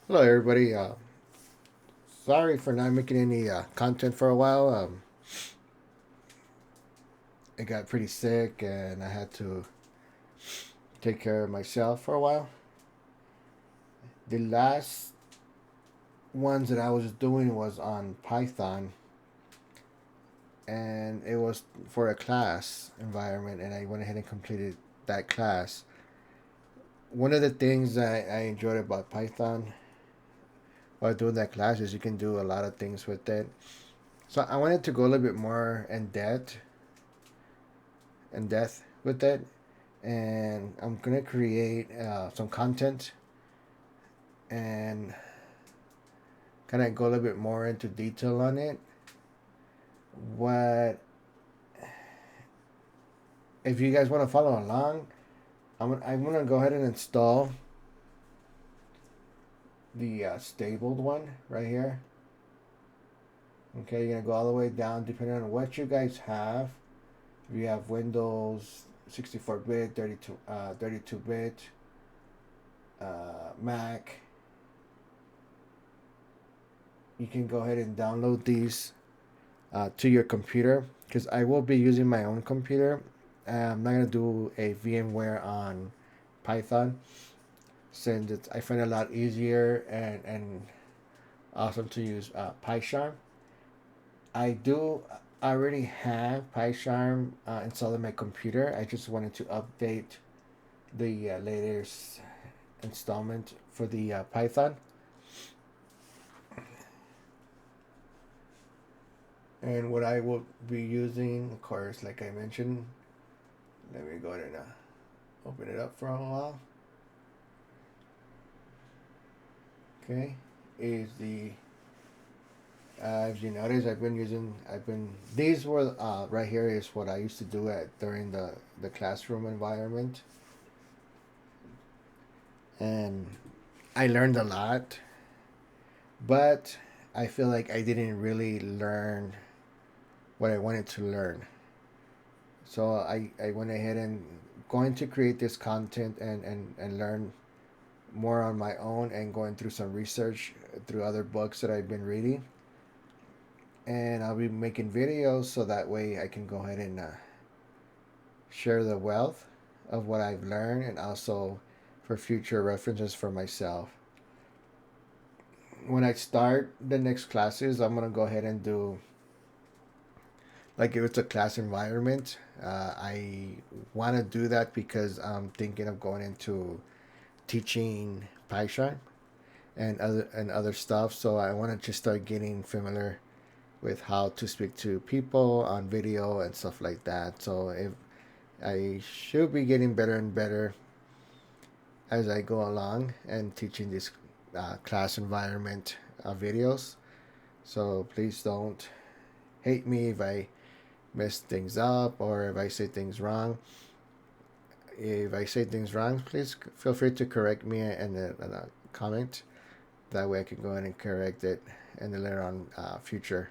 Hello, everybody. Sorry for not making any content for a while. I got pretty sick and I had to take care of myself for a while. The last ones that I was doing was on Python, and it was for a class environment, and I went ahead and completed that class. One of the things that I enjoyed about Python while doing that class is you can do a lot of things with it. So I wanted to go a little bit more in depth with it, and I'm gonna create some content and kind of go a little bit more into detail on it. What if you guys want to follow along? I'm gonna go ahead and install the stabled one right here. Okay, you're gonna go all the way down depending on what you guys have. If you have Windows 64-bit, 32-bit, Mac, you can go ahead and download these to your computer because I will be using my own computer. I'm not gonna do a VMware on Python since I find it a lot easier and awesome to use PyCharm. I do already have PyCharm installed on my computer. I just wanted to update the latest installment for the Python. And what I will be using, of course, like I mentioned, let me go ahead and open it up for a while. Okay, is the as you notice, these were right here is what I used to do at during the classroom environment, and I learned a lot, but I feel like I didn't really learn what I wanted to learn. So I went ahead and going to create this content and learn more on my own and going through some research through other books that I've been reading. And I'll be making videos so that way I can go ahead and share the wealth of what I've learned and also for future references for myself. When I start the next classes, I'm going to go ahead and do like if it's a class environment. I want to do that because I'm thinking of going into teaching PyCharm and other stuff. So I want to just start getting familiar with how to speak to people on video and stuff like that. So if I should be getting better and better as I go along and teaching this class environment videos. So please don't hate me if I mess things up or if I say things wrong. If I say things wrong, please feel free to correct me in a comment. That way I can go ahead and correct it and then later on future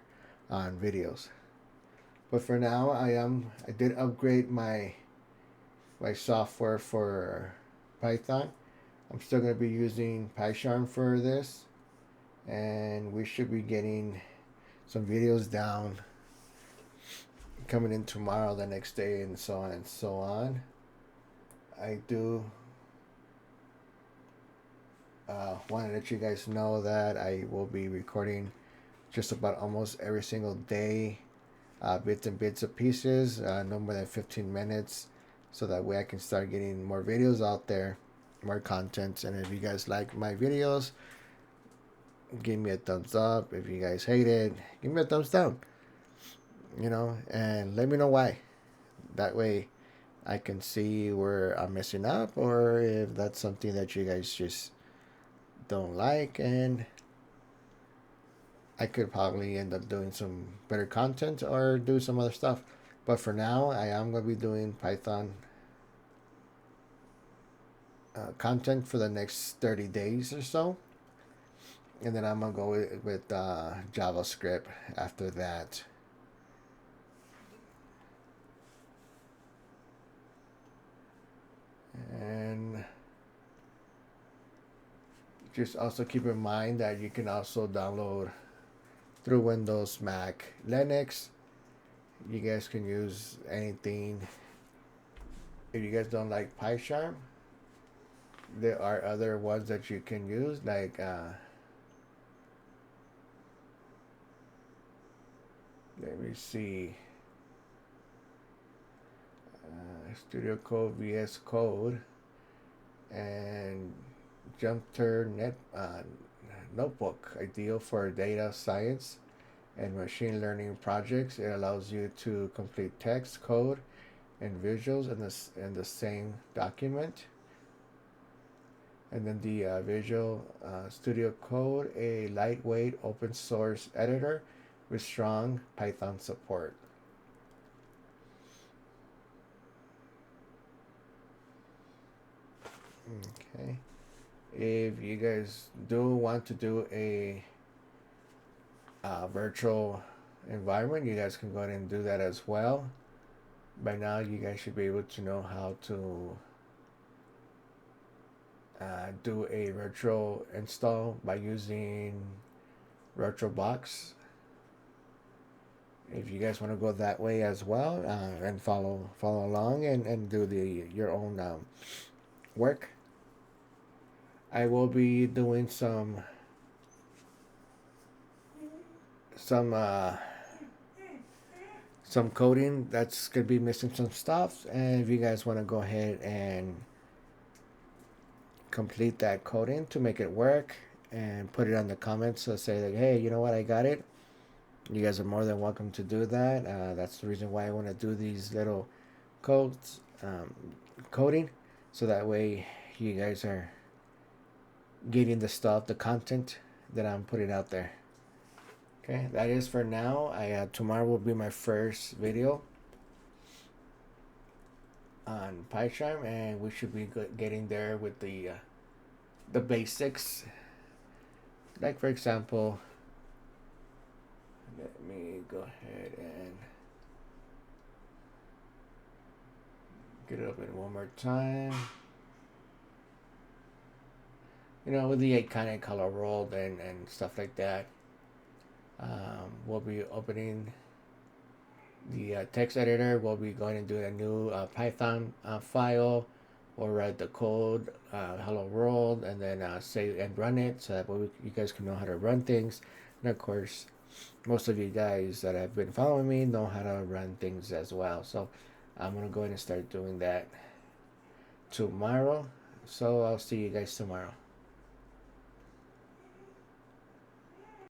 on videos. But for now, I did upgrade my software for Python. I'm still going to be using PyCharm for this, and we should be getting some videos down coming in tomorrow, the next day, and so on and so on. I do want to let you guys know that I will be recording just about almost every single day, bits and bits of pieces, no more than 15 minutes, so that way I can start getting more videos out there, more content. And if you guys like my videos, give me a thumbs up. If you guys hate it, give me a thumbs down. And let me know why. That way, I can see where I'm messing up, or if that's something that you guys just don't like, and I could probably end up doing some better content or do some other stuff. But for now, I am going to be doing Python content for the next 30 days or so. And then I'm going to go with JavaScript after that. And just also keep in mind that you can also download through Windows, Mac, Linux. You guys can use anything. If you guys don't like PyCharm, there are other ones that you can use, like let me see, Studio Code, VS Code, and Jupyter Notebook, ideal for data science and machine learning projects. It allows you to complete text, code, and visuals in the same document. And then the Visual Studio Code, a lightweight open source editor with strong Python support. Okay. If you guys do want to do a virtual environment, you guys can go ahead and do that as well. By now, you guys should be able to know how to do a virtual install by using VirtualBox. If you guys want to go that way as well, and follow along and do your own work, I will be doing some coding that's gonna be missing some stuff, and if you guys want to go ahead and complete that coding to make it work and put it on the comments, so say like, hey, you know what, I got it, you guys are more than welcome to do that. That's the reason why I want to do these little codes, coding, so that way you guys are getting the content that I'm putting out there. Okay, that is for now. Tomorrow will be my first video on PyCharm, and we should be getting there with the basics. Like for example, let me go ahead and get it open one more time. With the iconic color world and stuff like that. We'll be opening the text editor. We'll be going to do a new Python file. We'll write the code, hello world, and then save and run it, so that way you guys can know how to run things. And of course, most of you guys that have been following me know how to run things as well. So I'm going to go ahead and start doing that tomorrow. So I'll see you guys tomorrow.